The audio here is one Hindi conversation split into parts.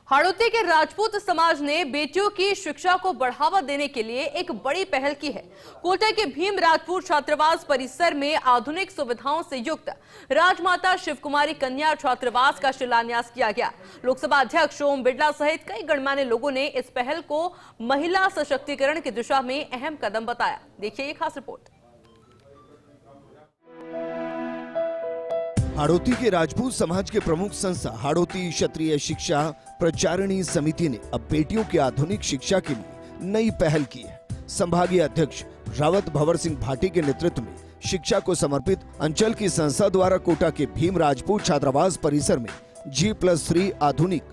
हाड़ौती के राजपूत समाज ने बेटियों की शिक्षा को बढ़ावा देने के लिए एक बड़ी पहल की है। कोटा के भीम राजपूत छात्रावास परिसर में आधुनिक सुविधाओं से युक्त राजमाता शिवकुमारी कन्या छात्रावास का शिलान्यास किया गया। लोकसभा अध्यक्ष ओम बिरला सहित कई गणमान्य लोगों ने इस पहल को महिला सशक्तिकरण की दिशा में अहम कदम बताया। देखिए ये खास रिपोर्ट। हाड़ौती के राजपूत समाज के प्रमुख संस्था हाड़ौती क्षत्रिय शिक्षा प्रचारिणी समिति ने अब बेटियों की आधुनिक शिक्षा के लिए नई पहल की है। संभागीय अध्यक्ष रावत भंवर सिंह भाटी के नेतृत्व में शिक्षा को समर्पित अंचल की संस्था द्वारा कोटा के भीम राजपूत छात्रावास परिसर में G+3 आधुनिक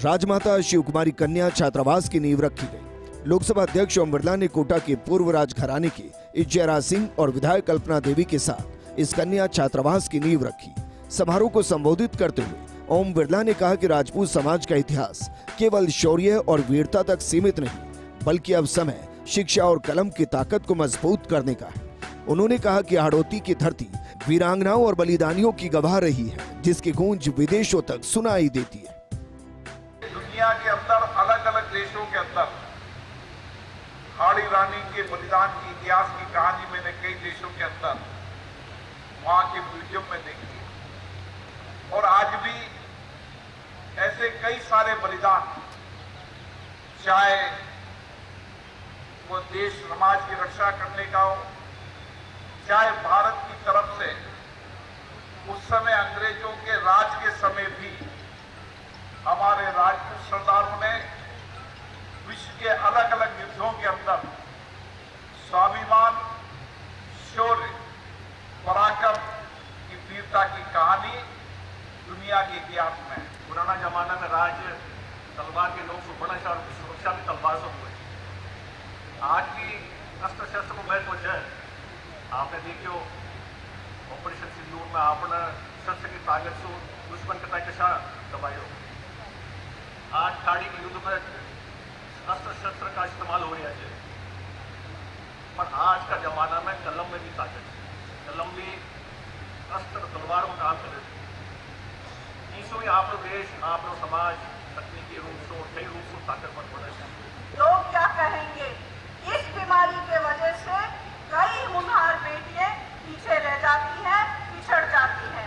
राजमाता शिवकुमारी कन्या छात्रावास की नींव रखी गई। लोकसभा अध्यक्ष ओम बिरला ने कोटा के पूर्व राजघराने के इज्जरा सिंह और विधायक कल्पना देवी के साथ इस कन्या छात्रावास की नींव रखी। समारोह को संबोधित करते हुए ओम बिरला ने कहा कि राजपूत समाज का इतिहास केवल शौर्य और वीरता तक सीमित नहीं, बल्कि अब समय शिक्षा और कलम की ताकत को मजबूत करने का है। उन्होंने कहा कि हाड़ौती की धरती वीरांगनाओं और बलिदानियों की गवाह रही है, जिसकी गूंज विदेशों तक सुनाई देती है। दुनिया के अंदर अलग अलग देशों के अंदर हाड़ी रानी के बलिदान की इतिहास की कहानी मैंने कई देशों के अंदर वहां के म्यूजियम में देखी है। और आज भी ऐसे कई सारे बलिदान, चाहे वो देश समाज की रक्षा करने का हो, चाहे भारत की तरफ से उस समय अंग्रेजों के राज के समय भी हमारे राजपूत सरदारों ने विश्व के अलग अलग युद्धों के अंदर स्वाभिमान, शौर्य, पराक्रम की वीरता की कहानी दुनिया के इतिहास में। पुराना जमाना में राज तलवार के लोग बड़ा सुरक्षा भी तलवार से हुए। आज भी अस्त्र शस्त्र को महत्व है। आपने देखियो ऑपरेशन सिंदूर में आपने शस्त्र की ताकत से दुश्मन के ताकत कशा दबायो। आज खाड़ी के युद्ध में अस्त्र शस्त्र का इस्तेमाल हो रहा है, पर आज का जमाना में कलम में भी ताकत है। कलम भी अस्त्र तलवार में काम करे। इसो आप देश, आप समाज तकनीकी रूप से और कई रूप से ताकतवर बने। लोग क्या कहेंगे? इस बीमारी के वजह से कई मुनहार बेटियां पीछे रह जाती हैं, पिछड़ जाती हैं।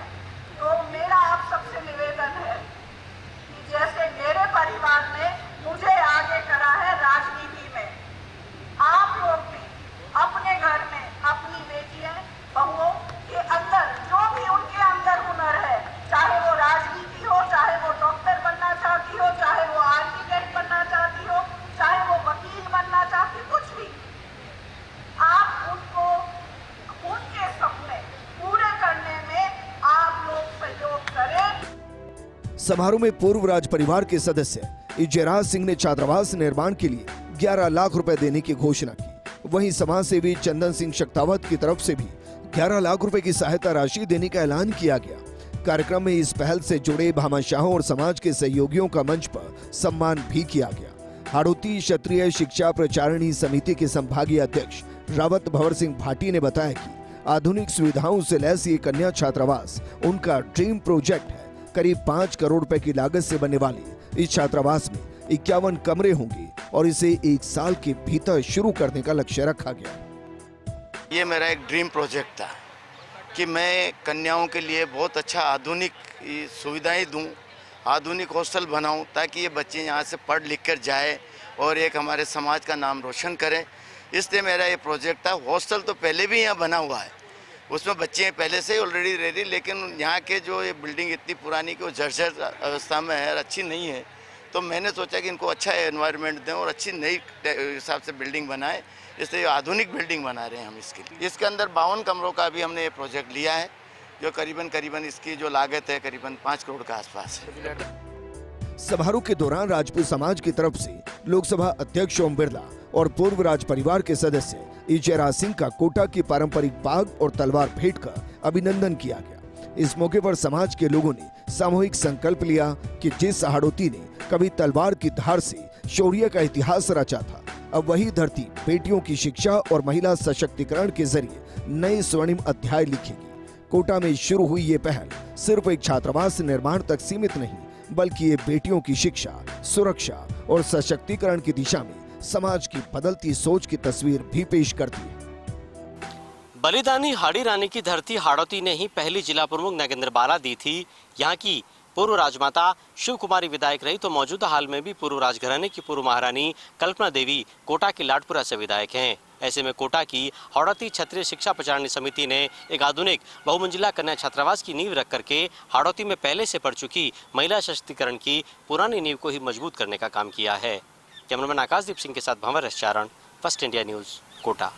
तो मेरा आप सबसे निवेदन है कि जैसे मेरे परिवार ने मुझे आगे करा है राजनीति में, आप लोग भी अपने घर में अपनी बेटियां बहुओं के अंदर जो भी उनके अंदर हुनर है, चाहे वो राजनीति हो, चाहे वो डॉक्टर बनना चाहती हो, चाहे वो आर्किटेक्ट बनना चाहती हो, चाहे वो वकील बनना चाहती, कुछ भी, आप उनको उनके सपने पूरे करने में आप लोग सहयोग करें। समारोह में पूर्व राज परिवार के सदस्य इज्जरा सिंह ने छात्रावास निर्माण के लिए 11 लाख रुपए देने की घोषणा की। वहीं समाज सेवी चंदन सिंह शक्तावत की तरफ से भी 11 लाख रुपए की सहायता राशि देने का ऐलान किया गया। कार्यक्रम में इस पहल से जुड़े भामाशाहों और समाज के सहयोगियों का मंच पर सम्मान भी किया गया। हाड़ौती क्षत्रिय शिक्षा प्रचारिणी समिति के संभागीय अध्यक्ष रावत भंवर सिंह भाटी ने बताया कि आधुनिक सुविधाओं से लैस ये कन्या छात्रावास उनका ड्रीम प्रोजेक्ट है। करीब 5 करोड़ रुपए की लागत से बनने वाले इस छात्रावास में 51 कमरे होंगे और इसे 1 साल के भीतर शुरू करने का लक्ष्य रखा गया। ये मेरा एक ड्रीम प्रोजेक्ट था कि मैं कन्याओं के लिए बहुत अच्छा आधुनिक सुविधाएं दूं, आधुनिक हॉस्टल बनाऊं, ताकि ये बच्चे यहाँ से पढ़ लिख कर जाए और एक हमारे समाज का नाम रोशन करें। इसलिए मेरा ये प्रोजेक्ट था। हॉस्टल तो पहले भी यहाँ बना हुआ है, उसमें बच्चे पहले से ही ऑलरेडी रेडी, लेकिन यहाँ के जो ये बिल्डिंग इतनी पुरानी कि वो जर्जर अवस्था में है, अच्छी नहीं है। तो मैंने सोचा कि इनको अच्छा एनवायरनमेंट दें और अच्छी नई हिसाब से बिल्डिंग बनाएं, इसलिए आधुनिक बिल्डिंग बना रहे हैं हम इसके लिए। इसके अंदर 52 कमरों का भी हमने ये प्रोजेक्ट लिया है, जो करीबन इसकी जो लागत है करीबन 5 करोड़ के आसपास है। समारोह के दौरान राजपूत समाज की तरफ से लोकसभा अध्यक्ष ओम बिरला और पूर्व राज परिवार के सदस्य इज्जरा सिंह का कोटा की पारंपरिक बाग और तलवार भेंट कर अभिनंदन किया गया। इस मौके पर समाज के लोगों ने सामूहिक संकल्प लिया कि जिस हाड़ौती ने कभी तलवार की धार से शौर्य का इतिहास रचा था, अब वही धरती बेटियों की शिक्षा और महिला सशक्तिकरण के जरिए नए स्वर्णिम अध्याय लिखेगी। कोटा में शुरू हुई ये पहल सिर्फ एक छात्रावास निर्माण तक सीमित नहीं, बल्कि ये बेटियों की शिक्षा, सुरक्षा और सशक्तिकरण की दिशा में समाज की बदलती सोच की तस्वीर भी पेश करती है। बलिदानी हाड़ी रानी की धरती हाड़ौती ने ही पहली जिला प्रमुख नागेंद्र बाला दी थी। यहाँ की पूर्व राजमाता शिव कुमारी विधायक रही तो मौजूदा हाल में भी पूर्व राजघराने की पूर्व महारानी कल्पना देवी कोटा की लाडपुरा से विधायक हैं। ऐसे में कोटा की हाड़ौती क्षत्रिय शिक्षा प्रचारणी समिति ने एक आधुनिक बहुमंजिला कन्या छात्रावास की नींव रख करके हाड़ौती में पहले से पढ़ चुकी महिला सशक्तिकरण की पुरानी नींव को ही मजबूत करने का काम किया है। कैमरामैन आकाशदीप सिंह के साथ भंवर चारण, फर्स्ट इंडिया न्यूज, कोटा।